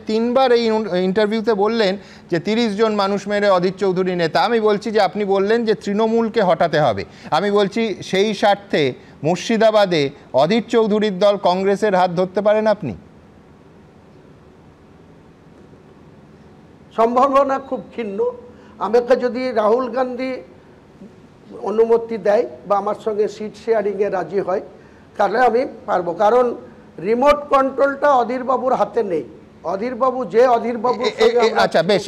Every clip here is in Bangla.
তিনবার এই ইন্টারভিউতে বললেন যে 30 জন মানুষ মেরে অধীর চৌধুরী নেতা। আমি বলছি যে আপনি বললেন যে তৃণমূলকে হটাতে হবে। আমি বলছি সেই স্বার্থে মুর্শিদাবাদে অধীর চৌধুরীর দল কংগ্রেসের হাত ধরতে পারেন আপনি? সম্ভাবনা খুব ক্ষীণ। আমাকে যদি রাহুল গান্ধী অনুমতি দেয় বা আমার সঙ্গে সিট শেয়ারিংয়ে রাজি হয় তাহলে আমি পারবো, কারণ রিমোট কন্ট্রোলটা অধীরবাবুর হাতে নেই। অধীরবাবু যে অধীরবাবু, আচ্ছা বেশ,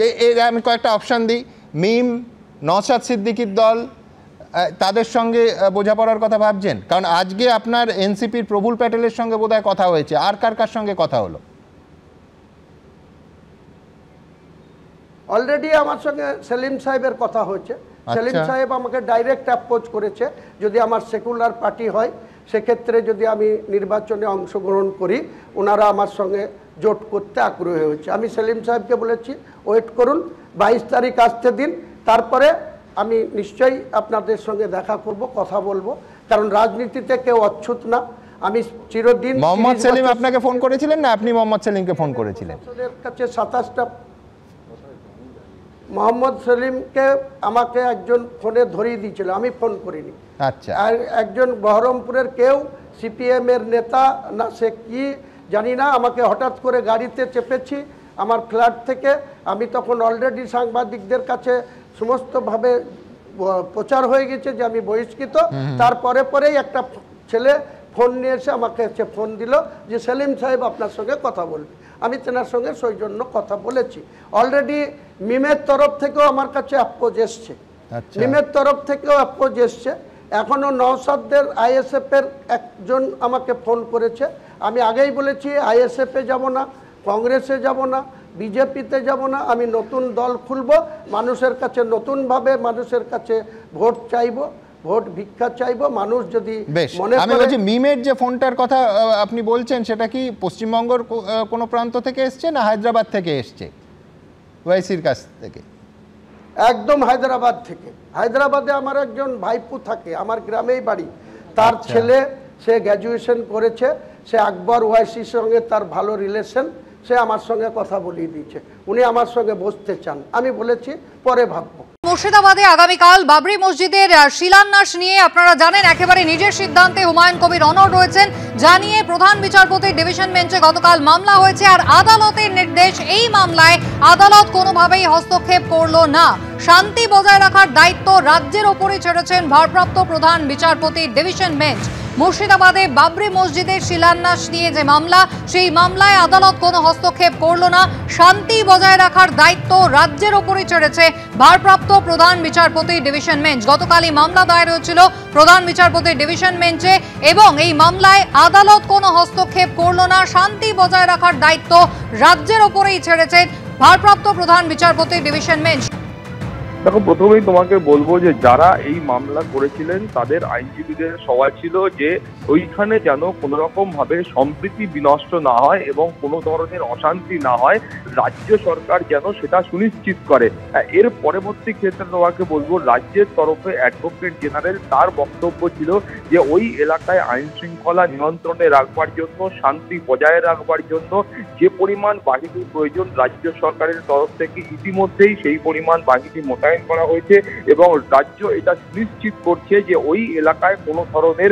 আমি কয়েকটা অপশান দিই। মিম, নওশাদ সিদ্দিকীর দল, তাদের সঙ্গে বোঝাপড়ার কথা ভাবছেন? কারণ আজকে আপনার এনসিপির প্রফুল প্যাটেলের সঙ্গে বোধহয় কথা হয়েছে, আর কার সঙ্গে কথা হলো? অলরেডি আমার সঙ্গে সেলিম সাহেবের কথা হয়েছে। সেলিম সাহেব আমাকে ডাইরেক্ট অ্যাপ্রোচ করেছে, যদি আমার সেকুলার পার্টি হয় সেক্ষেত্রে যদি আমি নির্বাচনে অংশগ্রহণ করি ওনারা আমার সঙ্গে জোট করতে আগ্রহী হয়েছে। আমি সেলিম সাহেবকে বলেছি ওয়েট করুন, 22 তারিখ আসতে দিন, তারপরে আমি নিশ্চয়ই আপনাদের সঙ্গে দেখা করব, কথা বলবো, কারণ রাজনীতিতে কেউ অচ্ছুত না। আমি চিরদিন। মোহাম্মদ সেলিম আপনাকে ফোন করেছিলেন না আপনি মোহাম্মদ সেলিমকে ফোন করেছিলেন? কাছে 27টা মোহাম্মদ সেলিমকে আমাকে একজন ফোনে ধরিয়ে দিয়েছিল, আমি ফোন করিনি। আচ্ছা। আর একজন বহরমপুরের কেউ সিপিএম এর নেতা না সে কি জানি না, আমাকে হঠাৎ করে গাড়িতে চেপেছি আমার ফ্ল্যাট থেকে। আমি তখন অলরেডি সাংবাদিকদের কাছে সমস্তভাবে প্রচার হয়ে গেছে যে আমি বহিষ্কৃত। তারপরে পরেই একটা ছেলে ফোন নিয়ে এসে আমাকে ফোন দিল যে সেলিম সাহেব আপনার সঙ্গে কথা বলবে। আমি তেনার সঙ্গে সৌজন্য কথা বলেছি। অলরেডি মিমের তরফ থেকেও আমার কাছে অ্যাপ্রোচ এসছে, মিমের তরফ থেকেও অ্যাপ্রোচ এসছে। এখনও নওশাদদের আইএসএফের একজন আমাকে ফোন করেছে। আমি আগেই বলেছি আইএসএফে যাব না, কংগ্রেসে যাব না, বিজেপিতে যাব না, আমি নতুন দল খুলব, মানুষের কাছে নতুনভাবে মানুষের কাছে ভোট চাইব, ভোট ভিক্ষা চাইব। মানুষ যদি মনে করে। আমি বলছি মিমের যে ফোনটার কথা আপনি বলছেন সেটা কি পশ্চিমবঙ্গের কোনো প্রান্ত থেকে এসছে না হায়দ্রাবাদ থেকে এসছে, ওয়াইসির কাছ থেকে? একদম হায়দ্রাবাদ থেকে। হায়দ্রাবাদে আমার একজন ভাইপু থাকে, আমার গ্রামেই বাড়ি, তার ছেলে সে গ্র্যাজুয়েশন করেছে, সে আকবর ওয়াইসির সঙ্গে তার ভালো রিলেশন, সে আমার সঙ্গে কথা বলিয়ে দিয়েছে, উনি আমার সঙ্গে বসতে চান। আমি বলেছি পরে ভাববো। মুর্শিদাবাদে আগামীকাল বাবরি মসজিদের শিলান্যাস নিয়ে আপনারা জানেন একেবারে নিজের সিদ্ধান্তে হুমায়ুন কবির অনড় রয়েছেন, জানিয়ে প্রধান বিচারপতির ডিভিশন বেঞ্চে গতকাল মামলা হয়েছে। আর আদালতের নির্দেশ, এই মামলায় আদালত কোনোভাবেই হস্তক্ষেপ করলো না। শান্তি বজায় রাখার দায়িত্ব রাজ্যের ওপরে ছেড়েছেন ভারপ্রাপ্ত প্রধান বিচারপতির ডিভিশন বেঞ্চ। মুর্শিদাবাদে বাবরি মসজিদের শিলান্যাস নিয়ে যে মামলা, সেই মামলায় আদালত কোনো হস্তক্ষেপ করল না। শান্তি বজায় রাখার দায়িত্ব রাজ্যের ওপরে ছেড়েছে ভারপ্রাপ্ত প্রধান বিচারপতির ডিভিশন বেঞ্চ। গতকালই মামলা দায়ের হয়েছিল প্রধান বিচারপতির ডিভিশন বেঞ্চে এবং এই মামলায় আদালত কোনো হস্তক্ষেপ করল না। শান্তি বজায় রাখার দায়িত্ব রাজ্যের ওপরেই ছেড়েছেন ভারপ্রাপ্ত প্রধান বিচারপতির ডিভিশন বেঞ্চ। দেখো, প্রথমেই তোমাকে বলবো যে যারা এই মামলা করেছিলেন তাদের আইনজীবীদের সওয়াল ছিল যে ওইখানে যেন কোনো রকম ভাবে সম্প্রীতি বিনষ্ট না হয় এবং কোনো ধরনের অশান্তি না হয়, রাজ্য সরকার যেন সেটা সুনিশ্চিত করে। এর পরবর্তী ক্ষেত্রে তোমাকে বলবো রাজ্যের তরফে অ্যাডভোকেট জেনারেল তার বক্তব্য ছিল যে ওই এলাকায় আইন শৃঙ্খলা নিয়ন্ত্রণে রাখবার জন্য, শান্তি বজায় রাখবার জন্য যে পরিমাণ বাহিনীর প্রয়োজন রাজ্য সরকারের তরফ থেকে ইতিমধ্যেই সেই পরিমাণ বাহিনী মোতায়েন করা হয়েছে এবং রাজ্য এটা সুনিশ্চিত করছে যে ওই এলাকায় কোনো ধরনের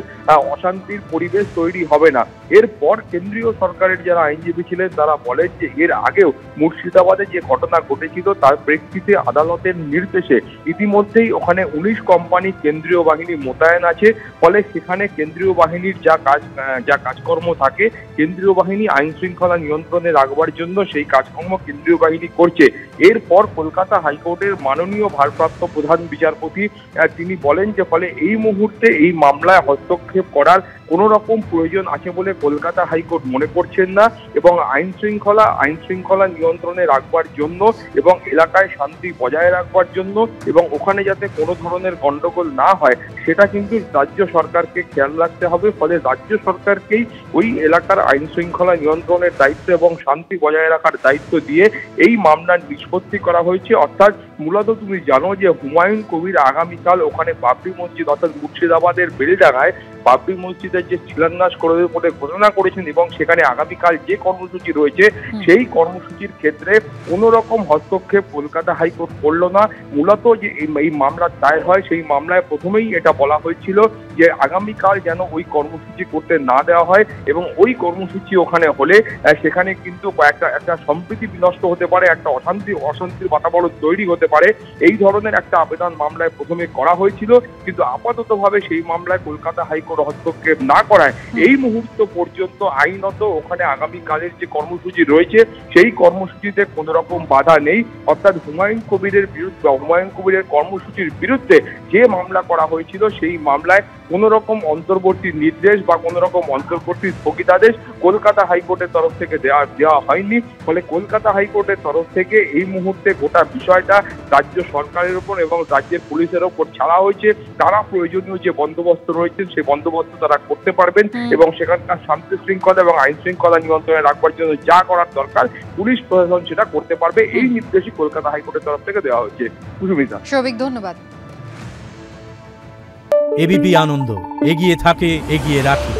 অশান্তির পরিবেশ তৈরি হবে না। এরপর কেন্দ্রীয় সরকারের যারা আইনজীবী ছিলেন তারা বলেন যে এর আগেও মুর্শিদাবাদে যে ঘটনা ঘটেছিল তার প্রেক্ষিতে আদালতের নির্দেশে ইতিমধ্যেই ওখানে 19 কোম্পানি কেন্দ্রীয় বাহিনী মোতায়েন আছে, ফলে সেখানে কেন্দ্রীয় বাহিনীর যা কাজকর্ম থাকে কেন্দ্রীয় বাহিনী আইন শৃঙ্খলা নিয়ন্ত্রণে রাখবার জন্য সেই কাজকর্ম কেন্দ্রীয় বাহিনী করছে। এরপর কলকাতা হাইকোর্টের মাননীয় ভারপ্রাপ্ত প্রধান বিচারপতি তিনি বলেন যে ফলে এই মুহূর্তে এই মামলায় হস্তক্ষেপ করার কোনো রকম প্রয়োজন আছে বলে কলকাতা হাইকোর্ট মনে করছেন না এবং আইন শৃঙ্খলা নিয়ন্ত্রণে রাখবার জন্য এবং এলাকায় শান্তি বজায় রাখবার জন্য এবং ওখানে যাতে কোনো ধরনের গন্ডগোল না হয় সেটা কিন্তু রাজ্য সরকারকে খেয়াল রাখতে হবে। ফলে রাজ্য সরকারকেই ওই এলাকার আইন শৃঙ্খলা নিয়ন্ত্রণের দায়িত্ব এবং শান্তি বজায় রাখার দায়িত্ব দিয়ে এই মামলার নিষ্পত্তি করা হয়েছে। অর্থাৎ মূলত তুমি জানো যে হুমায়ুন কবির আগামীকাল ওখানে বাবরি মসজিদ অর্থাৎ মুর্শিদাবাদের বেলডাঙ্গায় বাবরি মসজিদে মন্দিরের যে শিলান্যাস করে বলে ঘোষণা করেছেন এবং সেখানে আগামীকাল যে কর্মসূচি রয়েছে সেই কর্মসূচির ক্ষেত্রে কোনো রকম হস্তক্ষেপ কলকাতা হাইকোর্ট করলো না। মূলত যে এই মামলা দায়ের হয় সেই মামলায় প্রথমেই এটা বলা হয়েছিল যে আগামীকাল যেন ওই কর্মসূচি করতে না দেওয়া হয় এবং ওই কর্মসূচি ওখানে হলে সেখানে কিন্তু একটা সম্প্রীতি বিনষ্ট হতে পারে, একটা অশান্তির বাতাবরণ তৈরি হতে পারে, এই ধরনের একটা আবেদন মামলায় প্রথমে করা হয়েছিল। কিন্তু আপাততভাবে সেই মামলায় কলকাতা হাইকোর্ট হস্তক্ষেপ না করায় এই মুহূর্ত পর্যন্ত আইনত ওখানে আগামীকালের যে কর্মসূচি রয়েছে সেই কর্মসূচিতে কোনো রকম বাধা নেই। অর্থাৎ হুমায়ুন কবিরের কর্মসূচির বিরুদ্ধে যে মামলা করা হয়েছিল সেই মামলায় কোনো রকম অন্তর্বর্তী নির্দেশ বা কোনো রকম অন্তর্বর্তী স্থগিতাদেশ কলকাতা হাইকোর্টের তরফ থেকে দেওয়া হয়নি। ফলে কলকাতা হাইকোর্টের তরফ থেকে এই মুহূর্তে গোটা বিষয়টা রাজ্য সরকারের উপর এবং রাজ্যের পুলিশের ওপর ছাড়া হয়েছে। তারা প্রয়োজনীয় যে বন্দোবস্ত রয়েছে সেই বন্দোবস্ত তারা করতে পারবেন এবং সেখানকার শান্তি শৃঙ্খলা এবং আইন শৃঙ্খলা নিয়ন্ত্রণে রাখবার জন্য যা করার দরকার পুলিশ প্রশাসন সেটা করতে পারবে। এই নির্দেশই কলকাতা হাইকোর্টের তরফ থেকে দেওয়া হয়েছে। সুমিতা, সৌভিক, ধন্যবাদ। এবিপি আনন্দ, এগিয়ে থাকে, এগিয়ে রাখে।